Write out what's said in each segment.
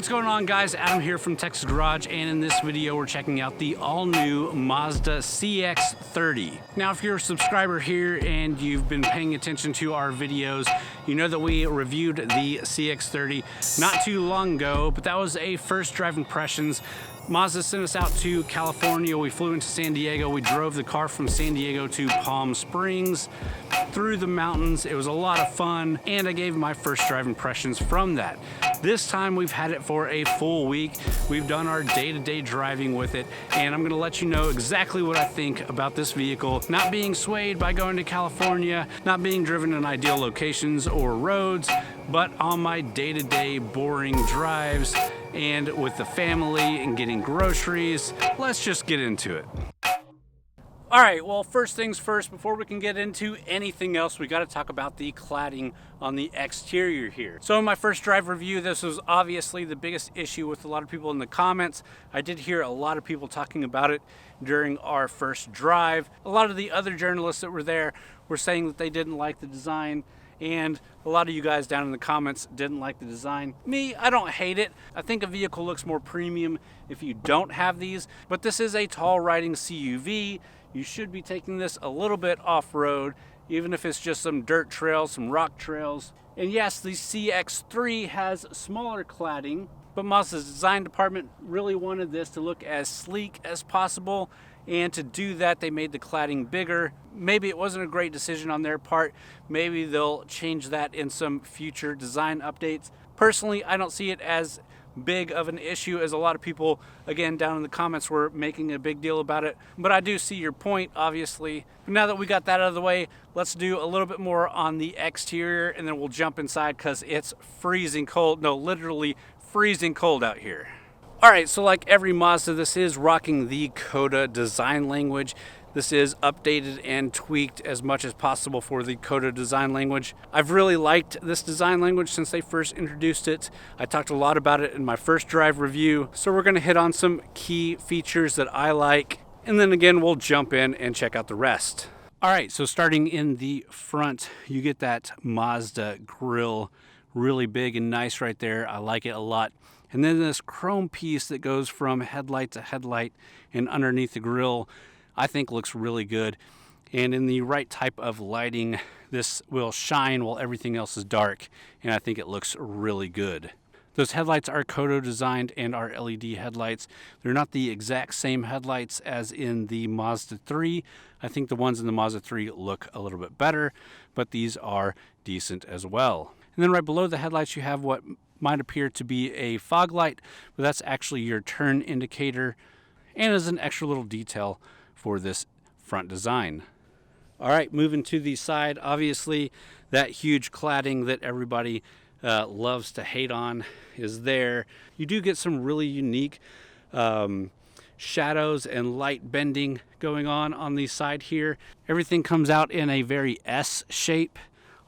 What's going on, guys? Adam here from TexasGarage, and in this video we're checking out the all-new Mazda CX-30. Now, if you're a subscriber here and you've been paying attention to our videos, you know that we reviewed the CX-30 not too long ago, but that was a first drive impressions. Mazda sent us out to California. We flew into San Diego. We drove the car from San Diego to Palm Springs through the mountains. It was a lot of fun, and I gave my first drive impressions from that. This time we've had it for a full week. We've done our day-to-day driving with it, and I'm gonna let you know exactly what I think about this vehicle, not being swayed by going to California, not being driven in ideal locations or roads, but on my day-to-day boring drives and with the family and getting groceries. Let's just get into it. All right, well, first things first, before we can get into anything else, we got to talk about the cladding on the exterior here. So in my first drive review, this was obviously the biggest issue with a lot of people in the comments. I did hear a lot of people talking about it during our first drive. A lot of the other journalists that were there were saying that they didn't like the design, and a lot of you guys down in the comments didn't like the design. Me, I don't hate it. I think a vehicle looks more premium if you don't have these, but this is a tall riding CUV. You should be taking this a little bit off-road, even if it's just some dirt trails, some rock trails. And yes, the CX-3 has smaller cladding, but Mazda's design department really wanted this to look as sleek as possible, and to do that, they made the cladding bigger. Maybe it wasn't a great decision on their part. Maybe they'll change that in some future design updates. Personally, I don't see it as big of an issue as a lot of people, again, down in the comments were making a big deal about it. But I do see your point, obviously. But now that we got that out of the way, let's do a little bit more on the exterior, and then we'll jump inside because it's freezing cold. No, literally freezing cold out here. All right, so like every Mazda, this is rocking the CUV design language. This is updated and tweaked as much as possible for the CUV design language. I've really liked this design language since they first introduced it. I talked a lot about it in my first drive review. So we're gonna hit on some key features that I like, and then again, we'll jump in and check out the rest. All right, so starting in the front, you get that Mazda grille, really big and nice right there. I like it a lot. And then this chrome piece that goes from headlight to headlight and underneath the grille, I think looks really good. And in the right type of lighting, this will shine while everything else is dark, and I think it looks really good. Those headlights are CUV designed and are LED headlights. They're not the exact same headlights as in the Mazda 3. I think the ones in the Mazda 3 look a little bit better, but these are decent as well. And then right below the headlights, you have what might appear to be a fog light, but that's actually your turn indicator, and is an extra little detail for this front design. All right, moving to the side, obviously that huge cladding that everybody loves to hate on is there. You do get some really unique shadows and light bending going on the side here. Everything comes out in a very S shape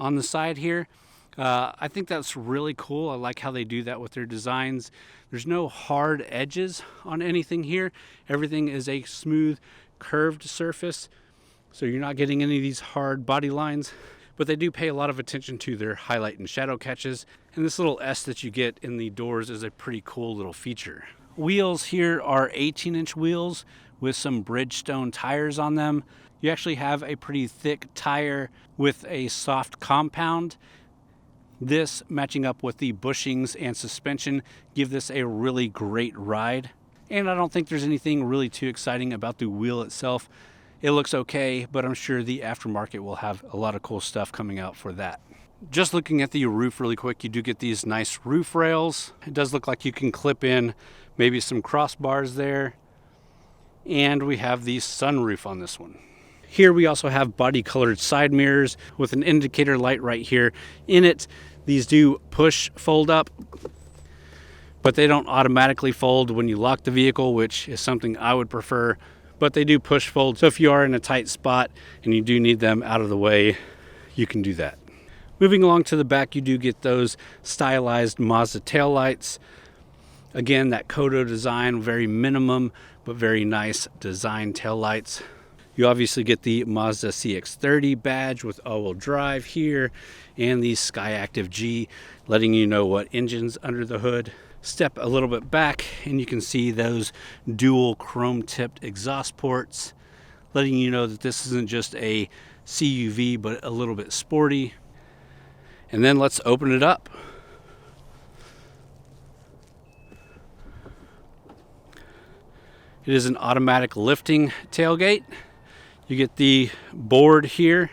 on the side here. I think that's really cool. I like how they do that with their designs. There's no hard edges on anything here. Everything is a smooth, curved surface, so you're not getting any of these hard body lines. But they do pay a lot of attention to their highlight and shadow catches. And this little S that you get in the doors is a pretty cool little feature. Wheels here are 18-inch wheels with some Bridgestone tires on them. You actually have a pretty thick tire with a soft compound. This, matching up with the bushings and suspension, give this a really great ride. And I don't think there's anything really too exciting about the wheel itself. It looks okay, but I'm sure the aftermarket will have a lot of cool stuff coming out for that. Just looking at the roof really quick, you do get these nice roof rails. It does look like you can clip in maybe some crossbars there. And we have the sunroof on this one. Here we also have body colored side mirrors with an indicator light right here in it. These do push fold up, but they don't automatically fold when you lock the vehicle, which is something I would prefer, but they do push fold. So if you are in a tight spot and you do need them out of the way, you can do that. Moving along to the back, you do get those stylized Mazda taillights. Again, that CUV design, very minimum, but very nice design taillights. You obviously get the Mazda CX-30 badge with all-wheel drive here, and the SkyActiv G letting you know what engine's under the hood. Step a little bit back and you can see those dual chrome tipped exhaust ports, letting you know that this isn't just a CUV but a little bit sporty. And then let's open it up. It is an automatic lifting tailgate. You get the board here.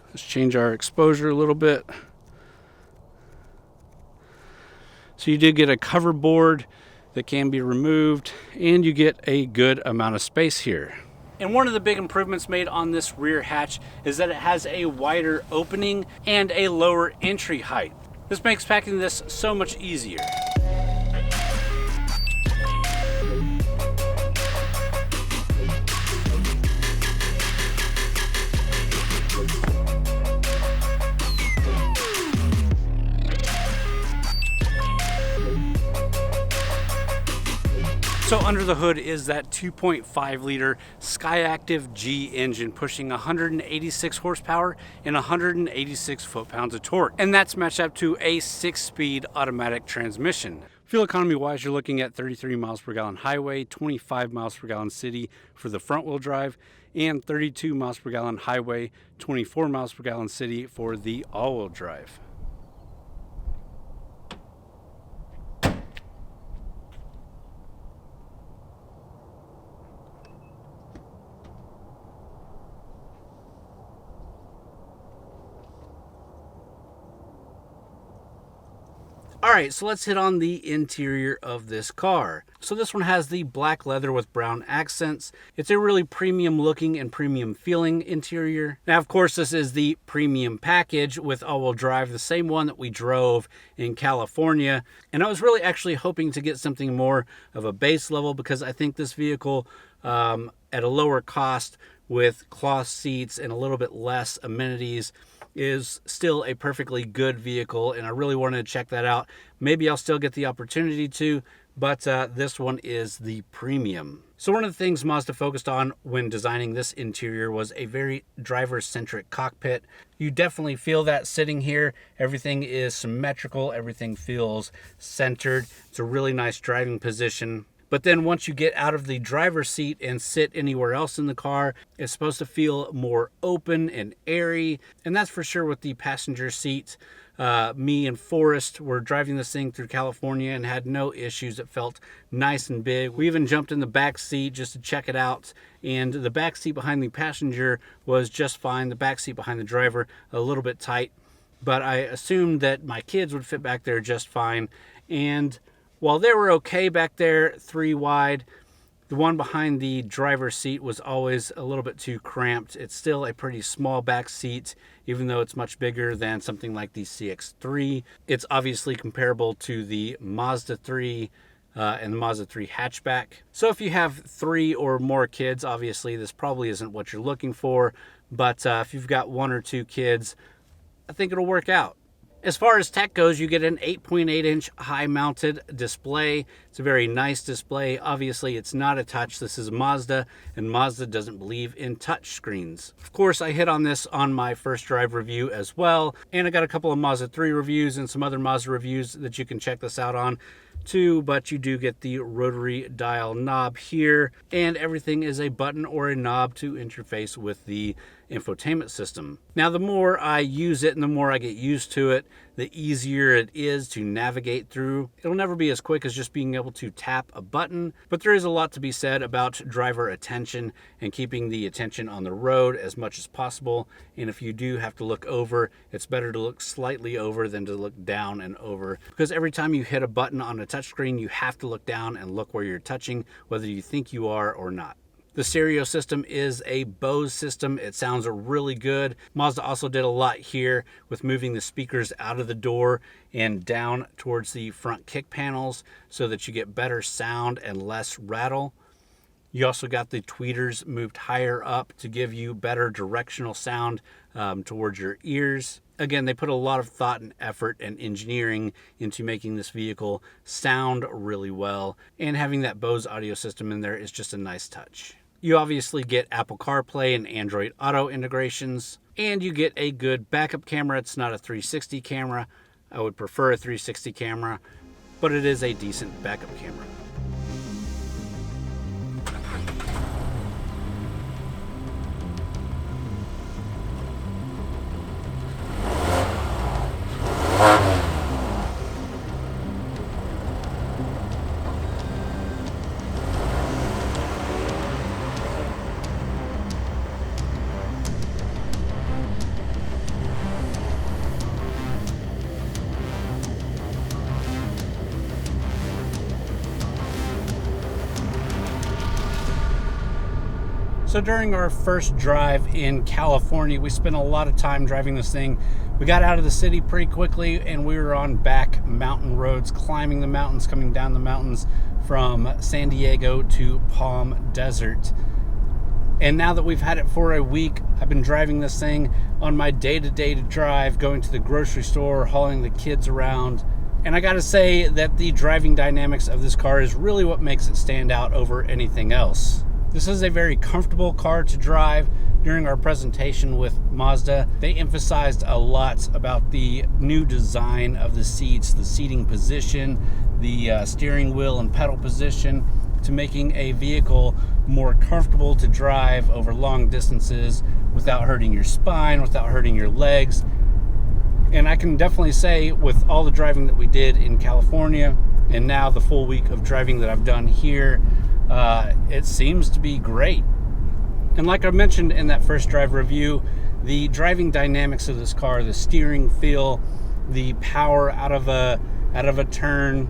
Let's change our exposure a little bit. So you did get a cover board that can be removed, and you get a good amount of space here. And one of the big improvements made on this rear hatch is that it has a wider opening and a lower entry height. This makes packing this so much easier. So under the hood is that 2.5 liter Skyactiv G engine pushing 186 horsepower and 186 foot-pounds of torque. And that's matched up to a 6-speed automatic transmission. Fuel economy wise, you're looking at 33 miles per gallon highway, 25 miles per gallon city for the front wheel drive, and 32 miles per gallon highway, 24 miles per gallon city for the all-wheel drive. Alright, so let's hit on the interior of this car. So this one has the black leather with brown accents. It's a really premium looking and premium feeling interior. Now, of course, this is the premium package with all-wheel drive, the same one that we drove in California. And I was really actually hoping to get something more of a base level because I think this vehicle at a lower cost with cloth seats and a little bit less amenities is still a perfectly good vehicle, and I really wanted to check that out. Maybe I'll still get the opportunity to, but this one is the premium. So one of the things Mazda focused on when designing this interior was a very driver-centric cockpit. You definitely feel that sitting here. Everything is symmetrical, everything feels centered. It's a really nice driving position. But then once you get out of the driver's seat and sit anywhere else in the car, it's supposed to feel more open and airy. And that's for sure with the passenger seat. Me and Forrest were driving this thing through California and had no issues. It felt nice and big. We even jumped in the back seat just to check it out. And the back seat behind the passenger was just fine. The back seat behind the driver, a little bit tight. But I assumed that my kids would fit back there just fine. And while they were okay back there, 3 wide, the one behind the driver's seat was always a little bit too cramped. It's still a pretty small back seat, even though it's much bigger than something like the CX-30. It's obviously comparable to the Mazda 3 and the Mazda 3 hatchback. So if you have 3 or more kids, obviously this probably isn't what you're looking for. But if you've got 1 or 2 kids, I think it'll work out. As far as tech goes, you get an 8.8-inch high-mounted display. It's a very nice display. Obviously, it's not a touch. This is Mazda, and Mazda doesn't believe in touch screens. Of course, I hit on this on my first drive review as well, and I got a couple of Mazda 3 reviews and some other Mazda reviews that you can check this out on too, but you do get the rotary dial knob here, and everything is a button or a knob to interface with the infotainment system. Now, the more I use it and the more I get used to it, the easier it is to navigate through. It'll never be as quick as just being able to tap a button, but there is a lot to be said about driver attention and keeping the attention on the road as much as possible. And if you do have to look over, it's better to look slightly over than to look down and over, because every time you hit a button on a touchscreen, you have to look down and look where you're touching, whether you think you are or not. The stereo system is a Bose system. It sounds really good. Mazda also did a lot here with moving the speakers out of the door and down towards the front kick panels so that you get better sound and less rattle. You also got the tweeters moved higher up to give you better directional sound towards your ears. Again, they put a lot of thought and effort and engineering into making this vehicle sound really well, and having that Bose audio system in there is just a nice touch. You obviously get Apple CarPlay and Android Auto integrations, and you get a good backup camera. It's not a 360 camera. I would prefer a 360 camera, but it is a decent backup camera. So during our first drive in California, we spent a lot of time driving this thing. We got out of the city pretty quickly and we were on back mountain roads, climbing the mountains, coming down the mountains from San Diego to Palm Desert. And now that we've had it for a week, I've been driving this thing on my day-to-day drive, going to the grocery store, hauling the kids around. And I gotta say that the driving dynamics of this car is really what makes it stand out over anything else. This is a very comfortable car to drive. During our presentation with Mazda, they emphasized a lot about the new design of the seats, the seating position, the steering wheel and pedal position, to making a vehicle more comfortable to drive over long distances without hurting your spine, without hurting your legs. And I can definitely say, with all the driving that we did in California and now the full week of driving that I've done here, it seems to be great. And like I mentioned in that first drive review, the driving dynamics of this car, the steering feel, the power out of a turn,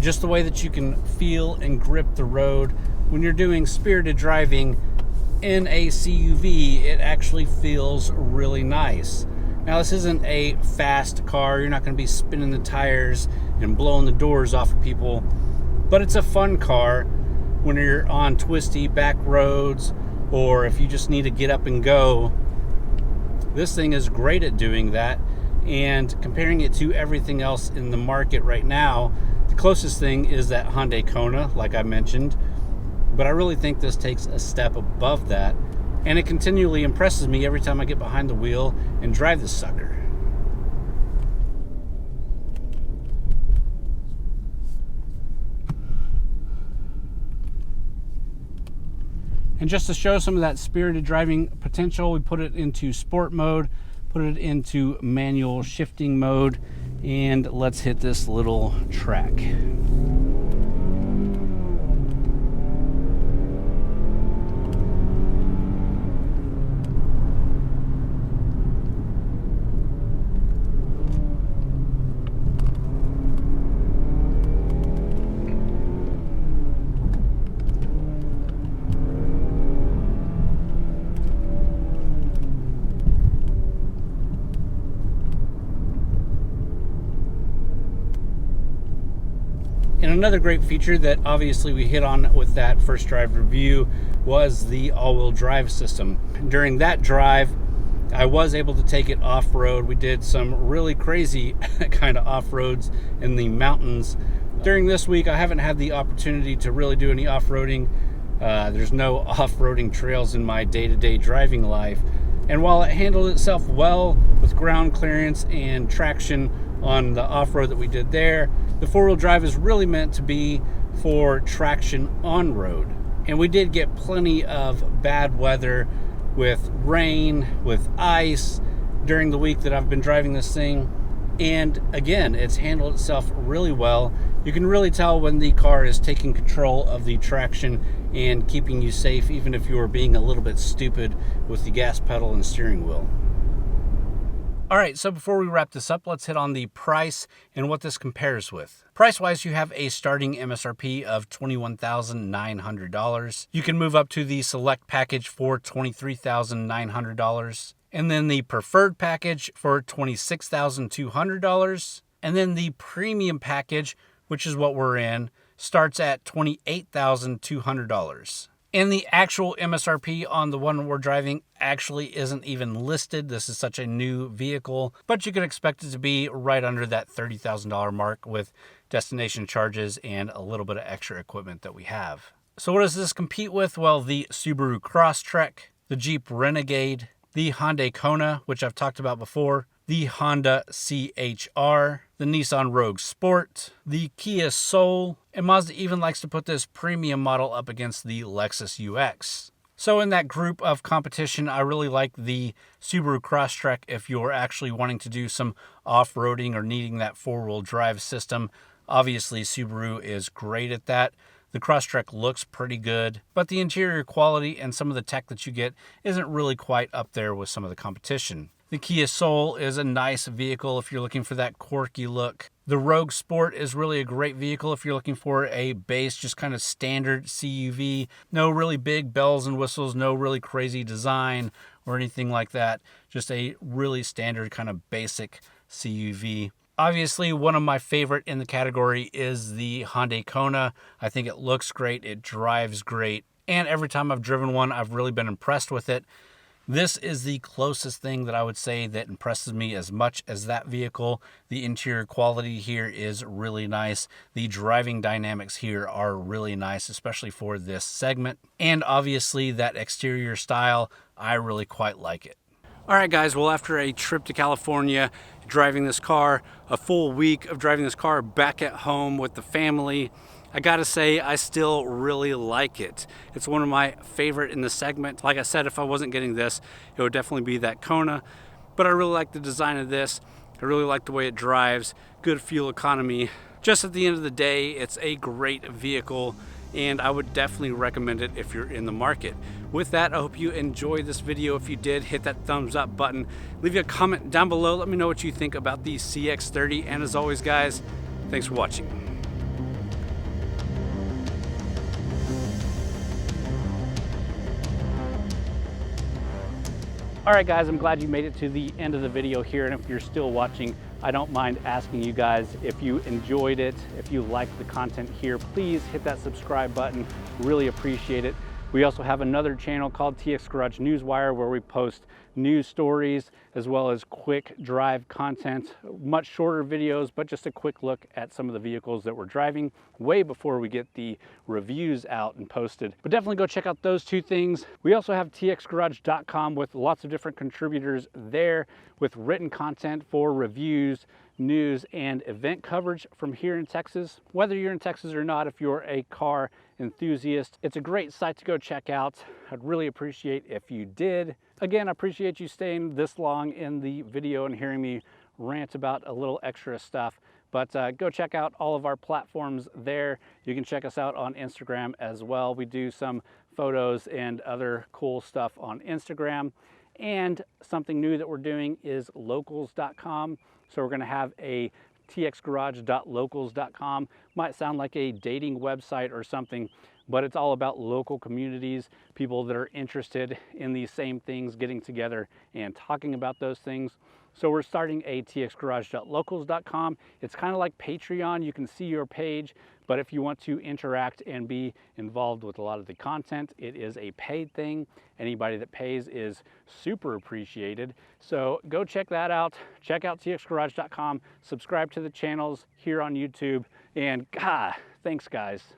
just the way that you can feel and grip the road when you're doing spirited driving in a CUV, it actually feels really nice. Now, this isn't a fast car. You're not going to be spinning the tires and blowing the doors off of people, but it's a fun car when you're on twisty back roads, or if you just need to get up and go. This thing is great at doing that. And comparing it to everything else in the market right now, the closest thing is that Hyundai Kona, like I mentioned, but I really think this takes a step above that, and it continually impresses me every time I get behind the wheel and drive this sucker. And just to show some of that spirited driving potential, we put it into sport mode, put it into manual shifting mode, and let's hit this little track. And another great feature that obviously we hit on with that first drive review was the all-wheel drive system. During that drive, I was able to take it off-road. We did some really crazy kind of off-roads in the mountains. During this week, I haven't had the opportunity to really do any off-roading. There's no off-roading trails in my day-to-day driving life. And while it handled itself well with ground clearance and traction on the off-road that we did there, the four-wheel drive is really meant to be for traction on-road. And we did get plenty of bad weather with rain, with ice during the week that I've been driving this thing. And again, it's handled itself really well. You can really tell when the car is taking control of the traction and keeping you safe, even if you are being a little bit stupid with the gas pedal and steering wheel. All right, so before we wrap this up, let's hit on the price and what this compares with. Price-wise, you have a starting MSRP of $21,900. You can move up to the Select package for $23,900. And then the Preferred package for $26,200. And then the Premium package, which is what we're in, starts at $28,200. And the actual MSRP on the one we're driving actually isn't even listed. This is such a new vehicle, but you could expect it to be right under that $30,000 mark with destination charges and a little bit of extra equipment that we have. So what does this compete with? Well, the Subaru Crosstrek, the Jeep Renegade, the Hyundai Kona, which I've talked about before, the Honda CHR, the Nissan Rogue Sport, the Kia Soul, and Mazda even likes to put this premium model up against the Lexus UX. So in that group of competition, I really like the Subaru Crosstrek if you're actually wanting to do some off-roading or needing that four-wheel drive system. Obviously, Subaru is great at that. The Crosstrek looks pretty good, but the interior quality and some of the tech that you get isn't really quite up there with some of the competition. The Kia Soul is a nice vehicle if you're looking for that quirky look. The Rogue Sport is really a great vehicle if you're looking for a base, just kind of standard CUV. No really big bells and whistles, no really crazy design or anything like that. Just a really standard kind of basic CUV. Obviously, one of my favorite in the category is the Hyundai Kona. I think it looks great, it drives great, and every time I've driven one, I've really been impressed with it. This is the closest thing that I would say that impresses me as much as that vehicle. The interior quality here is really nice. The driving dynamics here are really nice, especially for this segment. And obviously that exterior style, I really quite like it. All right, guys, well, after a trip to California, driving this car, a full week of driving this car back at home with the family, I gotta say, I still really like it. It's one of my favorite in the segment. Like I said, if I wasn't getting this, it would definitely be that Kona, but I really like the design of this. I really like the way it drives, good fuel economy. Just at the end of the day, it's a great vehicle, and I would definitely recommend it if you're in the market. With that, I hope you enjoyed this video. If you did, hit that thumbs up button. Leave a comment down below. Let me know what you think about the CX-30. And as always, guys, thanks for watching. All right, guys, I'm glad you made it to the end of the video here. And if you're still watching, I don't mind asking you guys if you enjoyed it, if you liked the content here, please hit that subscribe button. Really appreciate it. We also have another channel called TXGARAGE Newswire where we post news stories as well as quick drive content, much shorter videos, but just a quick look at some of the vehicles that we're driving way before we get the reviews out and posted. But definitely go check out those two things. We also have TXGARAGE.com with lots of different contributors there with written content for reviews, news, and event coverage from here in Texas. Whether you're in Texas or not, if you're a car enthusiast, it's a great site to go check out. I'd really appreciate if you did. Again, I appreciate you staying this long in the video and hearing me rant about a little extra stuff. But go check out all of our platforms there. You can check us out on Instagram as well. We do some photos and other cool stuff on Instagram. And something new that we're doing is locals.com. So we're going to have a txgarage.locals.com. Might sound like a dating website or something, but it's all about local communities, people that are interested in these same things, getting together and talking about those things. So we're starting a txgarage.locals.com. It's kind of like Patreon. You can see your page, but if you want to interact and be involved with a lot of the content, it is a paid thing. Anybody that pays is super appreciated. So go check that out. Check out txgarage.com. Subscribe to the channels here on YouTube. And thanks, guys.